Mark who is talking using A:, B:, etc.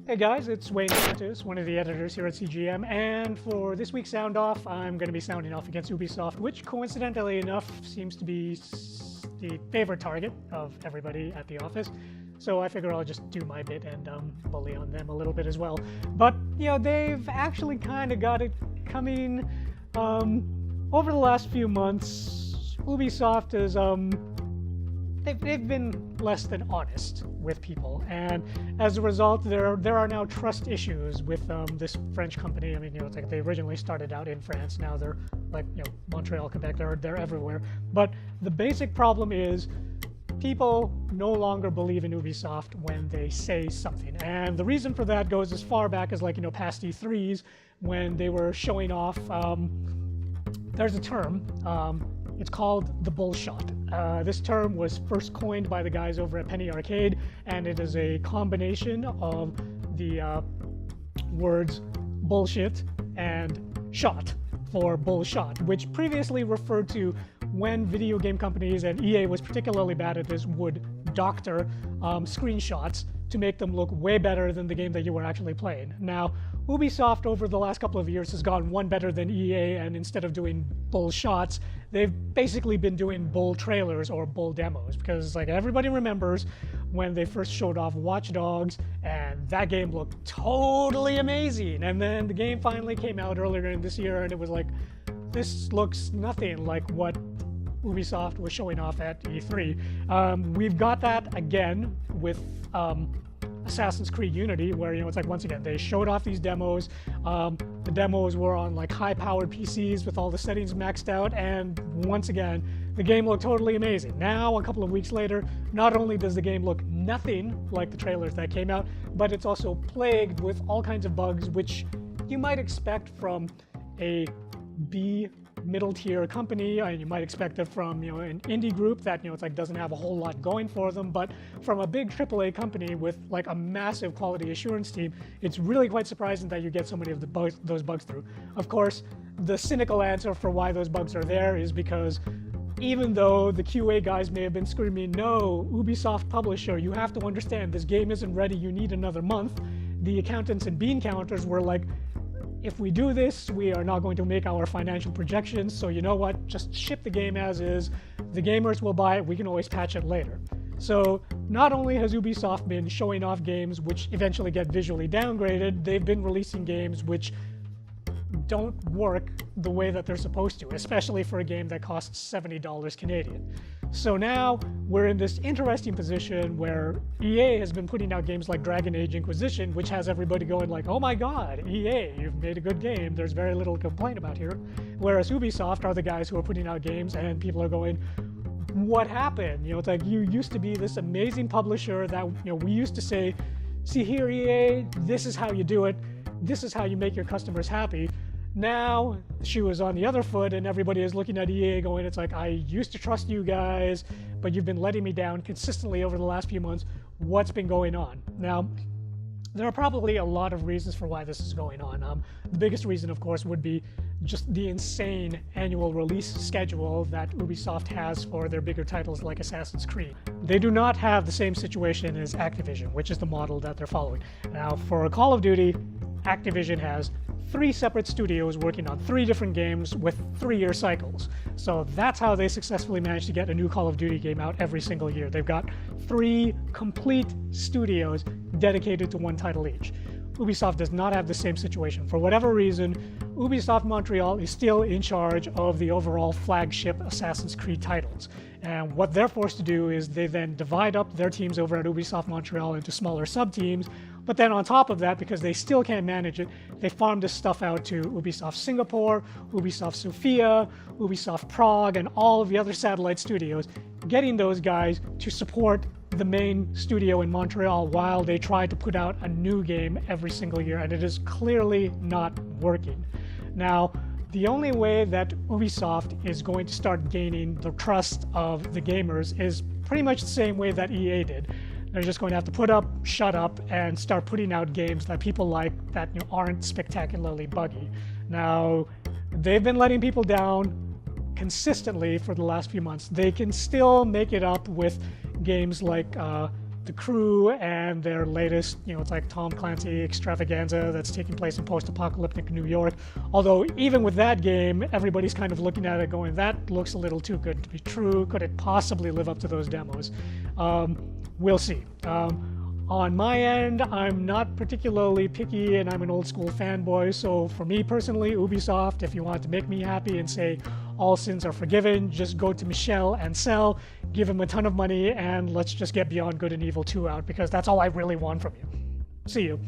A: Hey guys, it's Wayne Santos, one of the editors here at CGM, and for this week's Sound Off, I'm going to be sounding off against Ubisoft, which coincidentally enough seems to be the favorite target of everybody at the office. So I figure I'll just do my bit and bully on them a little bit as well. But, you know, they've actually kind of got it coming. Over the last few months, Ubisoft is they've been less than honest with people, and as a result, there are now trust issues with this French company. I mean, you know, it's like they originally started out in France. Now they're like, you know, Montreal, Quebec. They're everywhere. But the basic problem is people no longer believe in Ubisoft when they say something, and the reason for that goes as far back as, like, you know, past E3s when they were showing off. There's a term. It's called the bullshot. This term was first coined by the guys over at Penny Arcade, and it is a combination of the words bullshit and shot for bullshot, which previously referred to when video game companies, and EA was particularly bad at this, would doctor screenshots to make them look way better than the game that you were actually playing. Now, Ubisoft over the last couple of years has gone one better than EA, and instead of doing bull shots, they've basically been doing bull trailers or bull demos, because, like, everybody remembers when they first showed off Watch Dogs, and that game looked totally amazing, and then the game finally came out earlier in this year, and it was like, this looks nothing like what Ubisoft was showing off at E3. We've got that again with Assassin's Creed Unity, where, you know, it's like, once again, they showed off these demos. The demos were on, like, high-powered PCs with all the settings maxed out, and once again, the game looked totally amazing. Now, a couple of weeks later, not only does the game look nothing like the trailers that came out, but it's also plagued with all kinds of bugs, which you might expect from a B middle tier company, and you might expect it from, you know, an indie group that, you know, it's like doesn't have a whole lot going for them, but from a big AAA company with, like, a massive quality assurance team, it's really quite surprising that you get so many of those bugs through. Of course, the cynical answer for why those bugs are there is because even though the QA guys may have been screaming, no, Ubisoft publisher, you have to understand this game isn't ready, you need another month, the accountants and bean counters were like, if we do this, we are not going to make our financial projections, so you know what, just ship the game as is, the gamers will buy it, we can always patch it later. So not only has Ubisoft been showing off games which eventually get visually downgraded, they've been releasing games which don't work the way that they're supposed to, especially for a game that costs $70 Canadian. So now we're in this interesting position where EA has been putting out games like Dragon Age Inquisition, which has everybody going like, oh my god, EA, you've made a good game, there's very little to complain about here. Whereas Ubisoft are the guys who are putting out games and people are going, what happened? You know, it's like, you used to be this amazing publisher that, you know, we used to say, see here, EA, this is how you do it, this is how you make your customers happy. Now, the shoe is on the other foot, and everybody is looking at EA going, it's like, I used to trust you guys, but you've been letting me down consistently over the last few months. What's been going on? Now, there are probably a lot of reasons for why this is going on. The biggest reason, of course, would be just the insane annual release schedule that Ubisoft has for their bigger titles like Assassin's Creed. They do not have the same situation as Activision, which is the model that they're following. Now, for Call of Duty, Activision has 3 separate studios working on 3 different games with 3-year cycles. So that's how they successfully manage to get a new Call of Duty game out every single year. They've got 3 complete studios dedicated to one title each. Ubisoft does not have the same situation. For whatever reason, Ubisoft Montreal is still in charge of the overall flagship Assassin's Creed titles. And what they're forced to do is they then divide up their teams over at Ubisoft Montreal into smaller sub-teams, but then on top of that, because they still can't manage it, they farm this stuff out to Ubisoft Singapore, Ubisoft Sofia, Ubisoft Prague, and all of the other satellite studios, getting those guys to support the main studio in Montreal while they try to put out a new game every single year, and it is clearly not working. Now, the only way that Ubisoft is going to start gaining the trust of the gamers is pretty much the same way that EA did. They're just going to have to put up, shut up, and start putting out games that people like that, you know, aren't spectacularly buggy. Now, they've been letting people down consistently for the last few months. They can still make it up with games like The Crew and their latest, it's like Tom Clancy extravaganza that's taking place in post-apocalyptic New York. Although even with that game, everybody's kind of looking at it going, that looks a little too good to be true. Could it possibly live up to those demos? We'll see. On my end, I'm not particularly picky and I'm an old school fanboy, so for me personally, Ubisoft, if you want to make me happy and say all sins are forgiven, just go to Michel and Cell, give him a ton of money, and let's just get Beyond Good and Evil 2 out, because that's all I really want from you. See you.